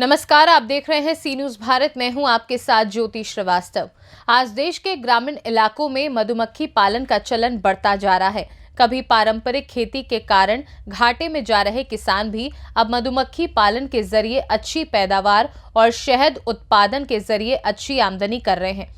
नमस्कार, आप देख रहे हैं सी न्यूज भारत। मैं हूं आपके साथ ज्योति श्रीवास्तव। आज देश के ग्रामीण इलाकों में मधुमक्खी पालन का चलन बढ़ता जा रहा है। कभी पारंपरिक खेती के कारण घाटे में जा रहे किसान भी अब मधुमक्खी पालन के जरिए अच्छी पैदावार और शहद उत्पादन के जरिए अच्छी आमदनी कर रहे हैं।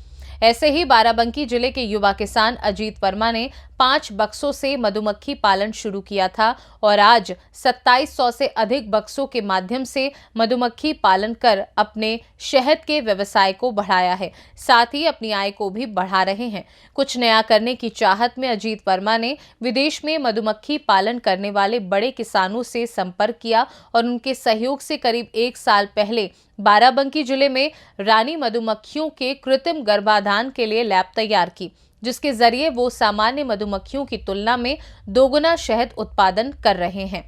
ऐसे ही बाराबंकी जिले के युवा किसान अजीत वर्मा ने 5 बक्सों से मधुमक्खी पालन शुरू किया था और आज 2700 से अधिक बक्सों के माध्यम से मधुमक्खी पालन कर अपने शहद के व्यवसाय को बढ़ाया है। साथ ही अपनी आय को भी बढ़ा रहे हैं। कुछ नया करने की चाहत में अजीत वर्मा ने विदेश में मधुमक्खी पालन करने वाले बड़े किसानों से संपर्क किया और उनके सहयोग से करीब 1 साल पहले बाराबंकी जिले में रानी मधुमक्खियों के कृत्रिम गर्भाधान के लिए लैब तैयार की, जिसके जरिए वो सामान्य मधुमक्खियों की तुलना में दोगुना शहद उत्पादन कर रहे हैं।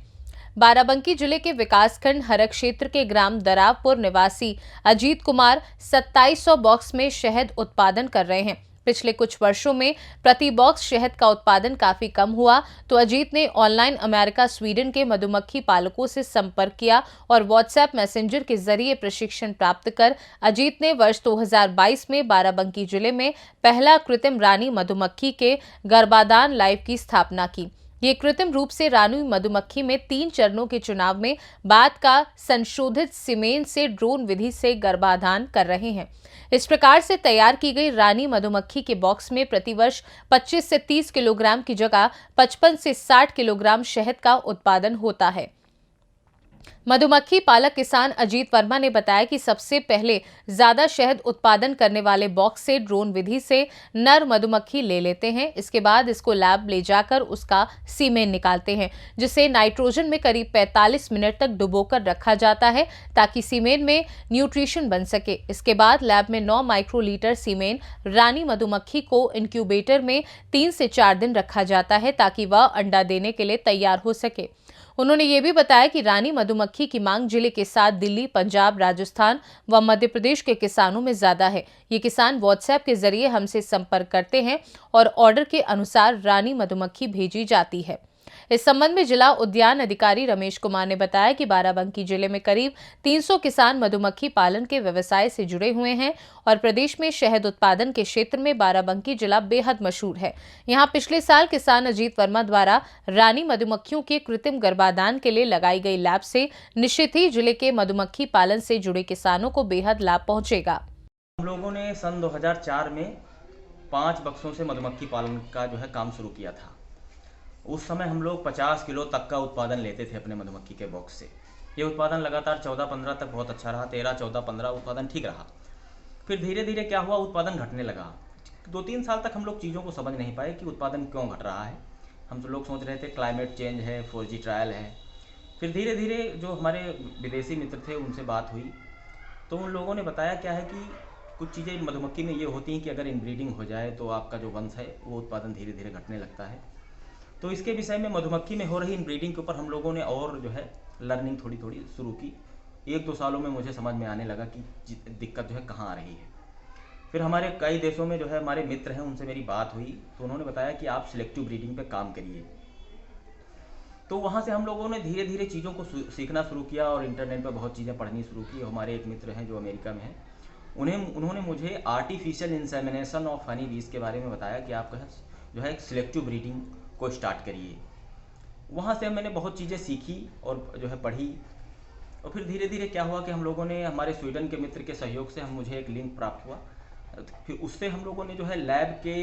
बाराबंकी जिले के विकासखंड हरक क्षेत्र के ग्राम दरावपुर निवासी अजीत कुमार 2700 बॉक्स में शहद उत्पादन कर रहे हैं। पिछले कुछ वर्षों में प्रति बॉक्स शहद का उत्पादन काफी कम हुआ, तो अजीत ने ऑनलाइन अमेरिका, स्वीडन के मधुमक्खी पालकों से संपर्क किया और व्हाट्सएप मैसेंजर के जरिए प्रशिक्षण प्राप्त कर अजीत ने वर्ष 2022 में बाराबंकी जिले में पहला कृत्रिम रानी मधुमक्खी के गर्भाधान लाइव की स्थापना की। ये कृत्रिम रूप से रानी मधुमक्खी में 3 चरणों के चुनाव में बाद का संशोधित सीमेन से ड्रोन विधि से गर्भाधान कर रहे हैं। इस प्रकार से तैयार की गई रानी मधुमक्खी के बॉक्स में प्रतिवर्ष 25 से 30 किलोग्राम की जगह 55 से 60 किलोग्राम शहद का उत्पादन होता है। मधुमक्खी पालक किसान अजीत वर्मा ने बताया कि सबसे पहले ज्यादा शहद उत्पादन करने वाले बॉक्स से ड्रोन विधि से नर मधुमक्खी ले लेते हैं। इसके बाद इसको लैब ले जाकर उसका सीमेन निकालते हैं, जिसे नाइट्रोजन में करीब 45 मिनट तक डुबोकर रखा जाता है ताकि सीमेन में न्यूट्रिशन बन सके। इसके बाद लैब में 9 माइक्रोलीटर सीमेन रानी मधुमक्खी को इंक्यूबेटर में 3 से 4 दिन रखा जाता है ताकि वह अंडा देने के लिए तैयार हो सके। उन्होंने ये भी बताया कि रानी मधुमक्खी की मांग जिले के साथ दिल्ली, पंजाब, राजस्थान व मध्य प्रदेश के किसानों में ज्यादा है। ये किसान व्हाट्सएप के जरिए हमसे संपर्क करते हैं और ऑर्डर के अनुसार रानी मधुमक्खी भेजी जाती है। इस संबंध में जिला उद्यान अधिकारी रमेश कुमार ने बताया कि बाराबंकी जिले में करीब 300 किसान मधुमक्खी पालन के व्यवसाय से जुड़े हुए हैं और प्रदेश में शहद उत्पादन के क्षेत्र में बाराबंकी जिला बेहद मशहूर है। यहां पिछले साल किसान अजीत वर्मा द्वारा रानी मधुमक्खियों के कृत्रिम गर्भाधान के लिए लगाई गई लैब से निश्चित ही जिले के मधुमक्खी पालन से जुड़े किसानों को बेहद लाभ पहुंचेगा। हम लोगों ने सन 2004 में 5 बक्सों से मधुमक्खी पालन का काम शुरू किया था। उस समय हम लोग 50 किलो तक का उत्पादन लेते थे अपने मधुमक्खी के बॉक्स से। ये उत्पादन लगातार 14-15 तक बहुत अच्छा रहा, 13-14-15 उत्पादन ठीक रहा। फिर धीरे धीरे क्या हुआ, उत्पादन घटने लगा। 2-3 साल तक हम लोग चीज़ों को समझ नहीं पाए कि उत्पादन क्यों घट रहा है। हम तो लोग सोच रहे थे क्लाइमेट चेंज है, 4G ट्रायल है। फिर धीरे धीरे जो हमारे विदेशी मित्र थे उनसे बात हुई, तो उन लोगों ने बताया क्या है कि कुछ चीज़ें मधुमक्खी में ये होती हैं कि अगर इनब्रीडिंग हो जाए तो आपका जो वंश है वो उत्पादन धीरे धीरे घटने लगता है। तो इसके विषय में मधुमक्खी में हो रही इनब्रीडिंग के ऊपर हम लोगों ने और लर्निंग थोड़ी थोड़ी शुरू की। 1-2 सालों में मुझे समझ में आने लगा कि दिक्कत कहाँ आ रही है। फिर हमारे कई देशों में हमारे मित्र हैं, उनसे मेरी बात हुई, तो उन्होंने बताया कि आप सिलेक्टिव ब्रीडिंग पे काम करिए। तो वहाँ से हम लोगों ने धीरे धीरे चीज़ों को सीखना शुरू किया और इंटरनेट पर बहुत चीज़ें पढ़नी शुरू की। हमारे एक मित्र हैं जो अमेरिका में हैं, उन्होंने मुझे आर्टिफिशियल इंसेमिनेशन ऑफ हनी बीज के बारे में बताया कि आप एक सिलेक्टिव ब्रीडिंग को स्टार्ट करिए। वहाँ से मैंने बहुत चीज़ें सीखी और पढ़ी। और फिर धीरे धीरे क्या हुआ कि हम लोगों ने हमारे स्वीडन के मित्र के सहयोग से मुझे एक लिंक प्राप्त हुआ। फिर उससे हम लोगों ने लैब के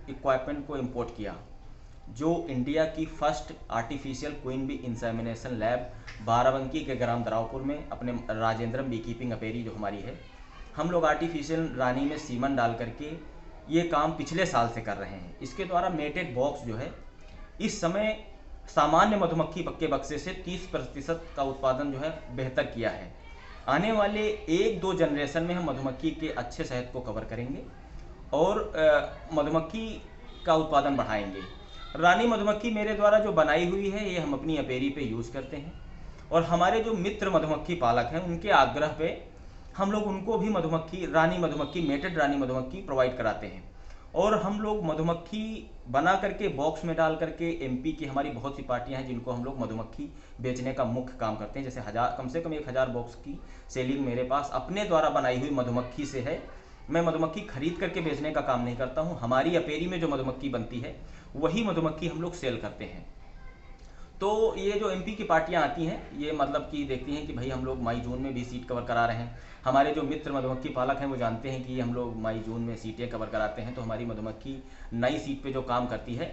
इक्विपमेंट को इंपोर्ट किया, जो इंडिया की first artificial queen bee insemination lab Barabanki के ग्राम दरावपुर में अपने राजेंद्रम बी कीपिंग अपेरी जो हमारी है, हम लोग आर्टिफिशियल रानी में सीमन डाल करके ये काम पिछले साल से कर रहे हैं। इसके द्वारा मेटेड बॉक्स इस समय सामान्य मधुमक्खी पक्के बक्से से 30% का उत्पादन बेहतर किया है। आने वाले 1-2 जनरेशन में हम मधुमक्खी के अच्छे शहद को कवर करेंगे और मधुमक्खी का उत्पादन बढ़ाएंगे। रानी मधुमक्खी मेरे द्वारा जो बनाई हुई है ये हम अपनी अपेरी पे यूज़ करते हैं और हमारे जो मित्र मधुमक्खी पालक हैं उनके आग्रह पे हम लोग उनको भी मेटेड रानी मधुमक्खी प्रोवाइड कराते हैं। और हम लोग मधुमक्खी बना करके बॉक्स में डाल करके एमपी की हमारी बहुत सी पार्टियां हैं जिनको हम लोग मधुमक्खी बेचने का मुख्य काम करते हैं। जैसे कम से कम 1000 बॉक्स की सेलिंग मेरे पास अपने द्वारा बनाई हुई मधुमक्खी से है। मैं मधुमक्खी खरीद करके बेचने का काम नहीं करता हूँ। हमारी अपेरी में जो मधुमक्खी बनती है वही मधुमक्खी हम लोग सेल करते हैं। तो ये जो एमपी की पार्टियां आती हैं ये मतलब कि देखती हैं कि भाई हम लोग मई जून में भी सीट कवर करा रहे हैं। हमारे जो मित्र मधुमक्खी पालक हैं वो जानते हैं कि हम लोग मई जून में सीटें कवर कराते हैं, तो हमारी मधुमक्खी नई सीट पे जो काम करती है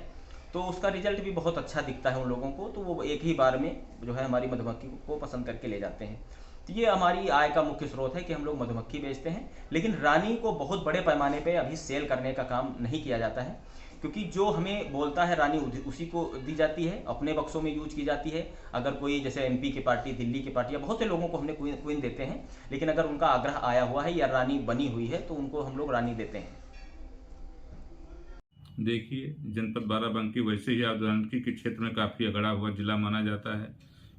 तो उसका रिजल्ट भी बहुत अच्छा दिखता है उन लोगों को। तो वो एक ही बार में जो है हमारी मधुमक्खी को पसंद करके ले जाते हैं। तो ये हमारी आय का मुख्य स्रोत है कि हम लोग मधुमक्खी बेचते हैं। लेकिन रानी को बहुत बड़े पैमाने पे अभी सेल करने का काम नहीं किया जाता है, क्योंकि जो हमें बोलता है रानी उसी को दी जाती है, अपने बक्सों में यूज की जाती है। अगर कोई जैसे एमपी की पार्टी, दिल्ली की पार्टी या बहुत से लोगों को हमने क्वीन देते हैं, लेकिन अगर उनका आग्रह आया हुआ है या रानी बनी हुई है तो उनको हम लोग रानी देते हैं। देखिए, जनपद बाराबंकी वैसे ही आदिवासी के क्षेत्र में काफ़ी अगड़ा हुआ जिला माना जाता है।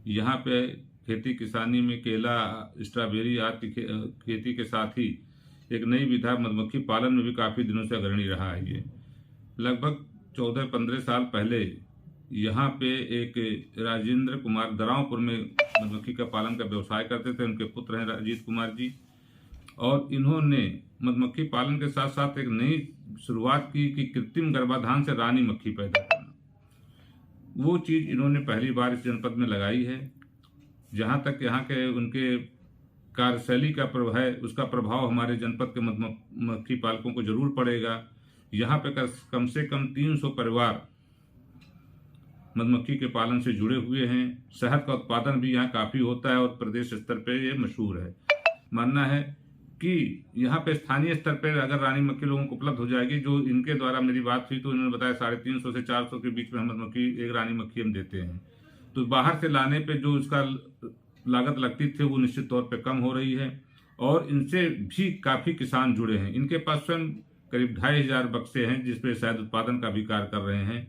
यहाँ पे खेती किसानी में केला, स्ट्रॉबेरी आदि की खेती के साथ ही एक नई विधा मधुमक्खी पालन में भी काफ़ी दिनों से अग्रणी रहा है। ये लगभग 14-15 साल पहले यहाँ पे एक राजेंद्र कुमार दरावपुर में मधुमक्खी का पालन का व्यवसाय करते थे। उनके पुत्र हैं राजीव कुमार जी, और इन्होंने मधुमक्खी पालन के साथ साथ एक नई शुरुआत की कि कृत्रिम गर्भाधान से रानी मक्खी पैदा करना। वो चीज़ इन्होंने पहली बार इस जनपद में लगाई है। जहाँ तक यहाँ के उनके कार्यशैली का प्रभाव है, उसका प्रभाव हमारे जनपद के मधुमक्खी पालकों को जरूर पड़ेगा। यहाँ पे कम से कम 300 परिवार मधुमक्खी के पालन से जुड़े हुए हैं। शहद का उत्पादन भी यहाँ काफ़ी होता है और प्रदेश स्तर पे ये मशहूर है। मानना है कि यहाँ पे स्थानीय स्तर पर अगर रानी मक्खी लोगों को उपलब्ध हो जाएगी, जो इनके द्वारा मेरी बात हुई तो इन्होंने बताया 350 से 400 के बीच में हम मधुमक्खी एक रानी मक्खी हम देते हैं। तो बाहर से लाने पे जो उसका लागत लगती थी वो निश्चित तौर पे कम हो रही है, और इनसे भी काफ़ी किसान जुड़े हैं। इनके पास स्वयं करीब 2500 बक्से हैं जिसपे शहद उत्पादन का भी कार्य कर रहे हैं।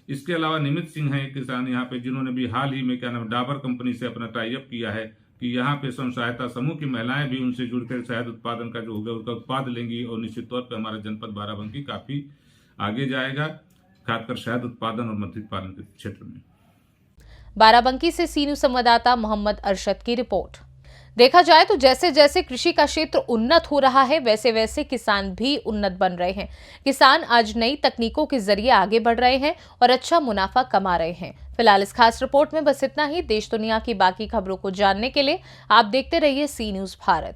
इसके अलावा निमित सिंह हैं एक किसान यहाँ पे, जिन्होंने भी हाल ही में डाबर कंपनी से अपना टाई अप किया है कि यहाँ पे स्वयं सहायता समूह की महिलाएं भी उनसे जुड़कर शहद उत्पादन का जो होगा उसका उत्पाद लेंगी, और निश्चित तौर पर हमारा जनपद बाराबंकी काफ़ी आगे जाएगा, खासकर शहद उत्पादन और मधुमक्खी पालन के क्षेत्र में। बाराबंकी से सी न्यूज़ संवाददाता मोहम्मद अरशद की रिपोर्ट। देखा जाए तो जैसे जैसे कृषि का क्षेत्र उन्नत हो रहा है वैसे वैसे किसान भी उन्नत बन रहे हैं। किसान आज नई तकनीकों के जरिए आगे बढ़ रहे हैं और अच्छा मुनाफा कमा रहे हैं। फिलहाल इस खास रिपोर्ट में बस इतना ही। देश दुनिया की बाकी खबरों को जानने के लिए आप देखते रहिए सी न्यूज़ भारत।